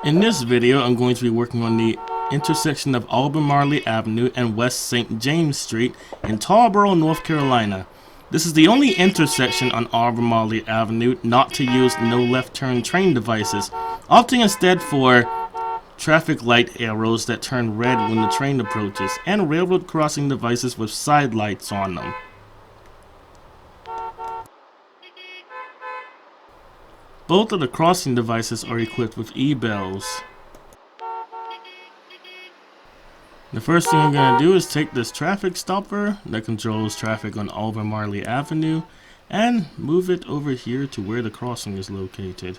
In this video, I'm going to be working on the intersection of Albemarle Avenue and West St. James Street in Tarboro, North Carolina. This is the only intersection on Albemarle Avenue not to use no left turn train devices, opting instead for traffic light arrows that turn red when the train approaches, and railroad crossing devices with side lights on them. Both of the crossing devices are equipped with E-bells. The first thing I'm going to do is take this traffic stopper that controls traffic on Albemarle Avenue and move it over here to where the crossing is located.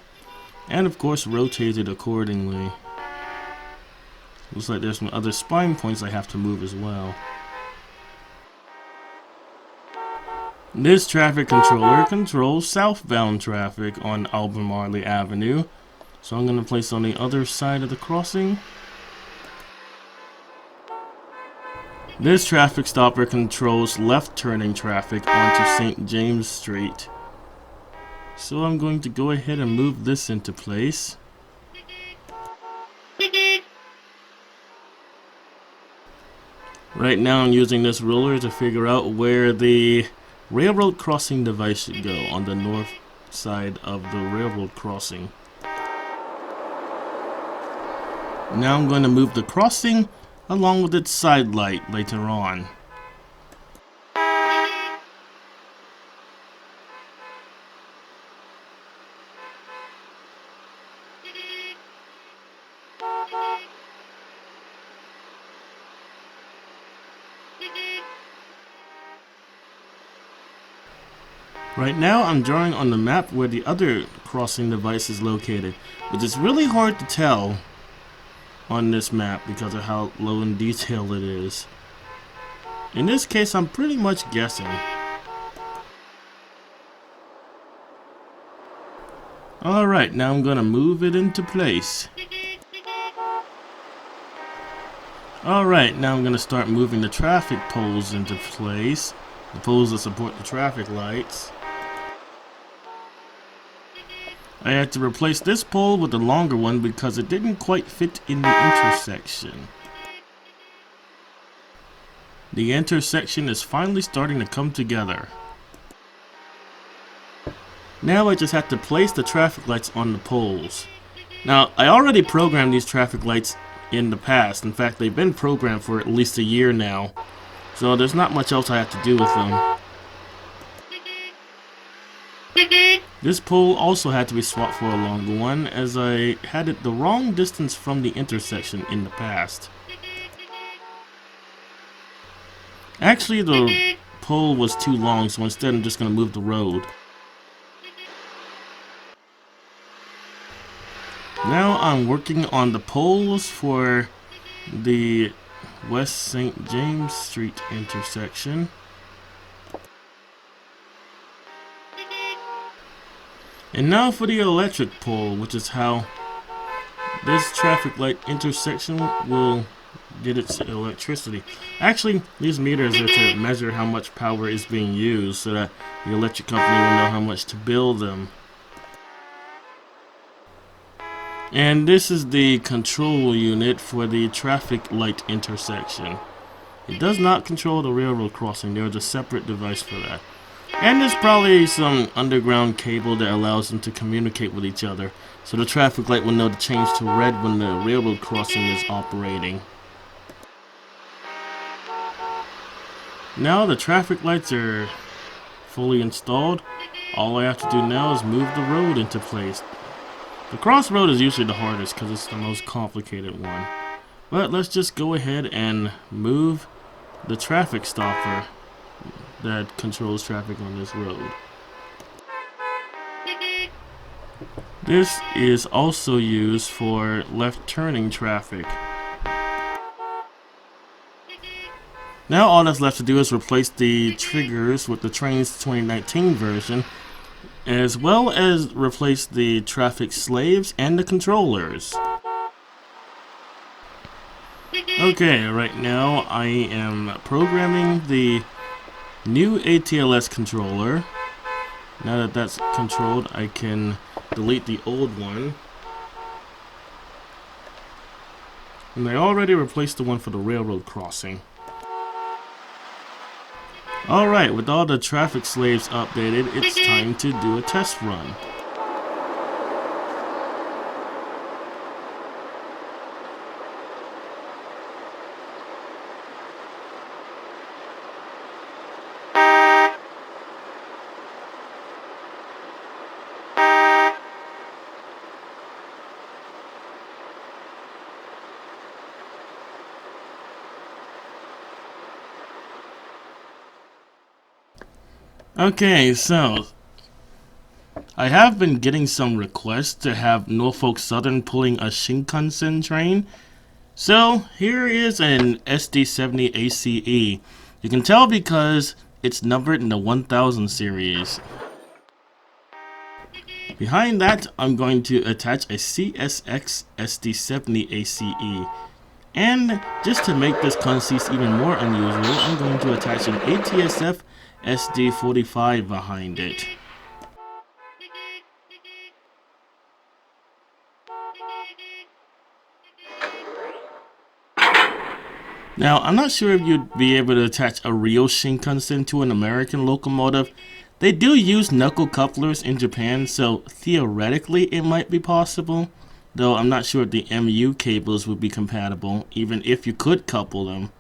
And of course rotate it accordingly. Looks like there's some other spine points I have to move as well. This traffic controller controls southbound traffic on Albemarle Avenue, so I'm going to place on the other side of the crossing. This traffic stopper controls left turning traffic onto St. James Street. So I'm going to go ahead and move this into place. Right now I'm using this ruler to figure out where the railroad crossing device should go on the north side of the railroad crossing. Now I'm going to move the crossing along with its side light later on. Right now I'm drawing on the map where the other crossing device is located, which is really hard to tell on this map because of how low in detail it is. In this case I'm pretty much guessing. Alright, now I'm gonna move it into place. Alright, now I'm gonna start moving the traffic poles into place. The poles that support the traffic lights. I had to replace this pole with a longer one because it didn't quite fit in the intersection. The intersection is finally starting to come together. Now I just have to place the traffic lights on the poles. Now, I already programmed these traffic lights in the past. In fact, they've been programmed for at least a year now. So there's not much else I have to do with them. This pole also had to be swapped for a longer one, as I had it the wrong distance from the intersection in the past. Actually, the pole was too long, so instead I'm just going to move the road. Now I'm working on the poles for the West St. James Street intersection. And now for the electric pole, which is how this traffic light intersection will get its electricity. Actually, these meters are to measure how much power is being used so that the electric company will know how much to bill them. And this is the control unit for the traffic light intersection. It does not control the railroad crossing, there is a separate device for that. And there's probably some underground cable that allows them to communicate with each other, so the traffic light will know to change to red when the railroad crossing is operating. Now the traffic lights are fully installed. All I have to do now is move the road into place. The crossroad is usually the hardest because it's the most complicated one. But let's just go ahead and move the traffic stopper that controls traffic on this road. This is also used for left turning traffic. Now all that's left to do is replace the triggers with the Trainz 2019 version, as well as replace the traffic slaves and the controllers. Okay, right now I am programming the new ATLS controller. Now that that's controlled, I can delete the old one And they already replaced the one for the railroad crossing. Alright, with all the traffic slaves updated, it's time to do a test run. Okay, so I have been getting some requests to have Norfolk Southern pulling a Shinkansen train. So here is an SD70 ACE. You can tell because it's numbered in the 1000 series. Behind that, I'm going to attach a CSX SD70 ACE. And just to make this consist even more unusual, I'm going to attach an ATSF SD45 behind it. Now, I'm not sure if you'd be able to attach a real Shinkansen to an American locomotive. They do use knuckle couplers in Japan, so theoretically it might be possible. Though I'm not sure if the MU cables would be compatible, even if you could couple them.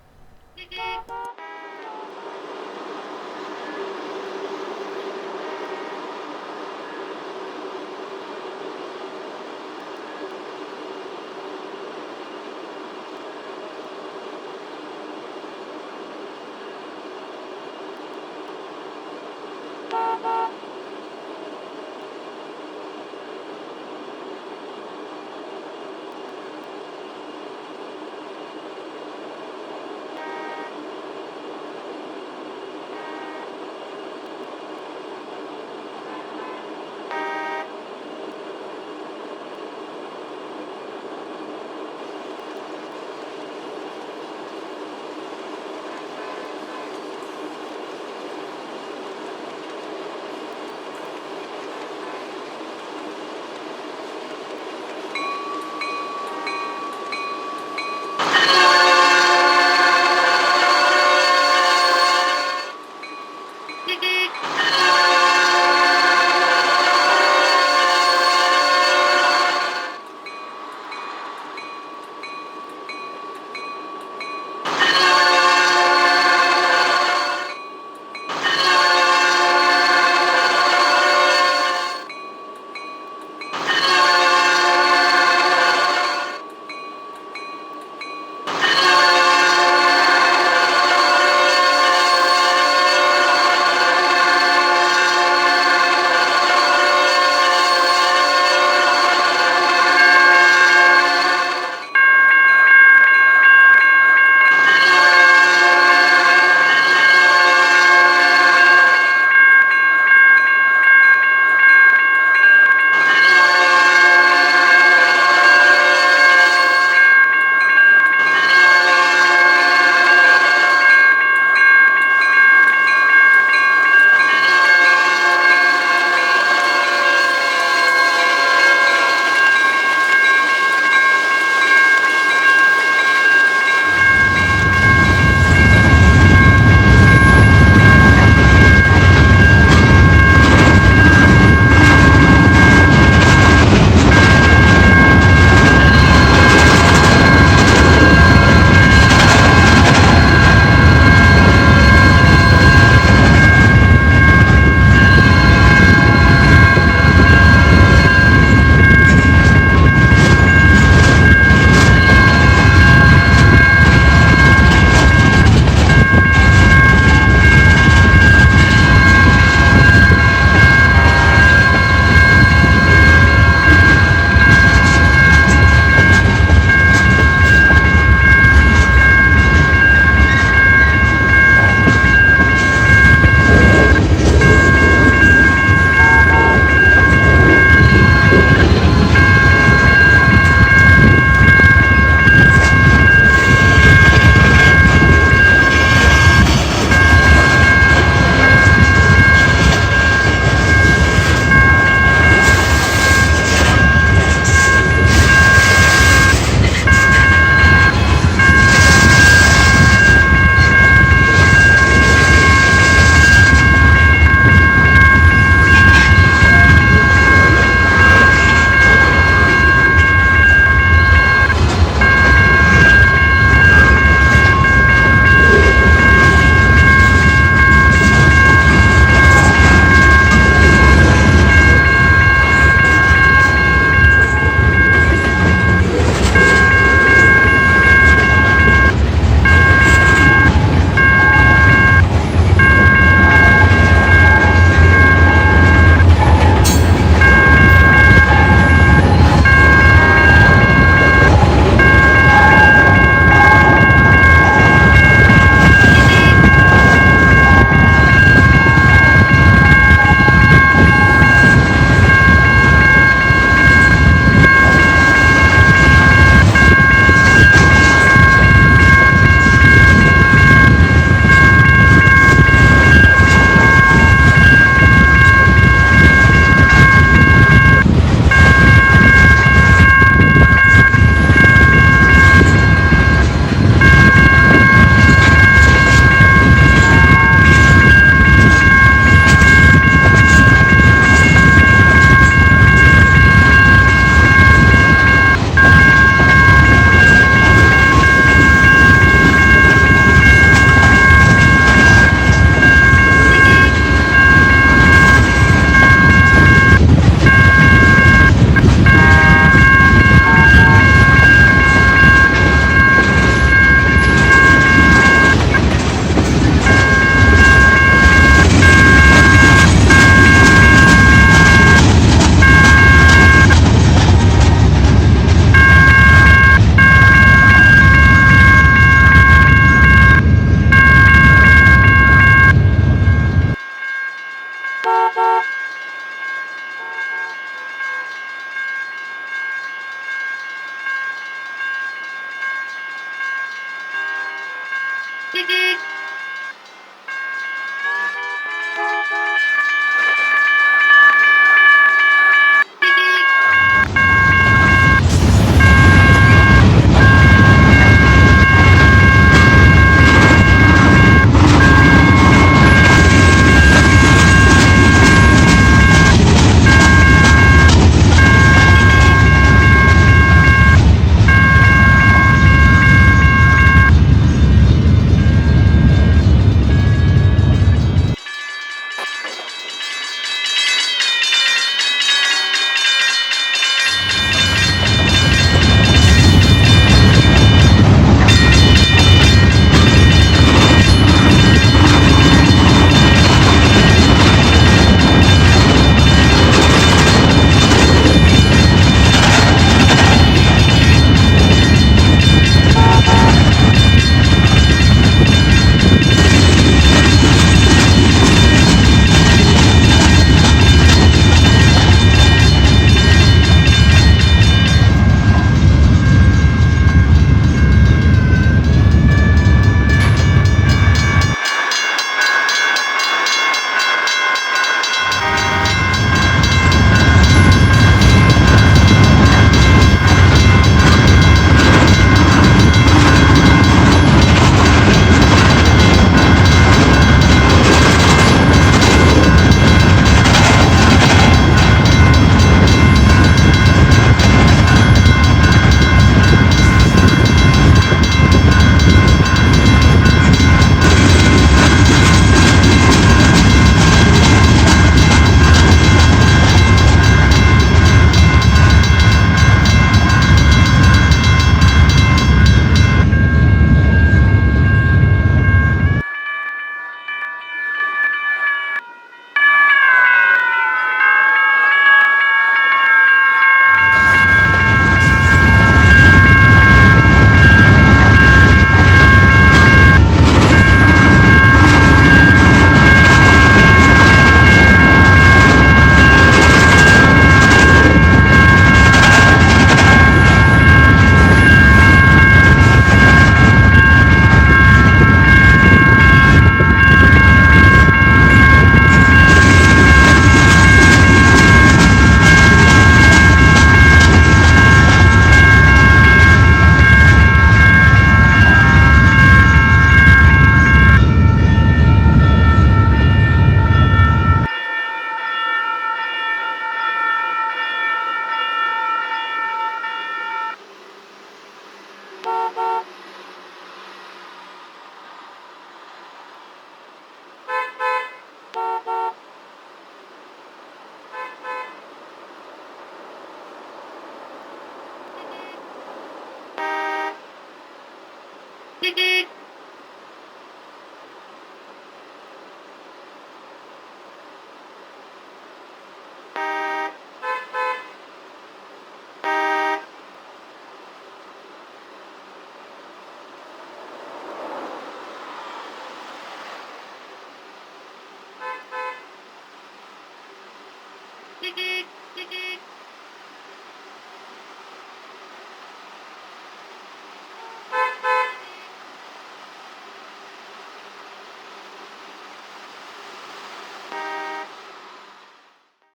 Beep beep.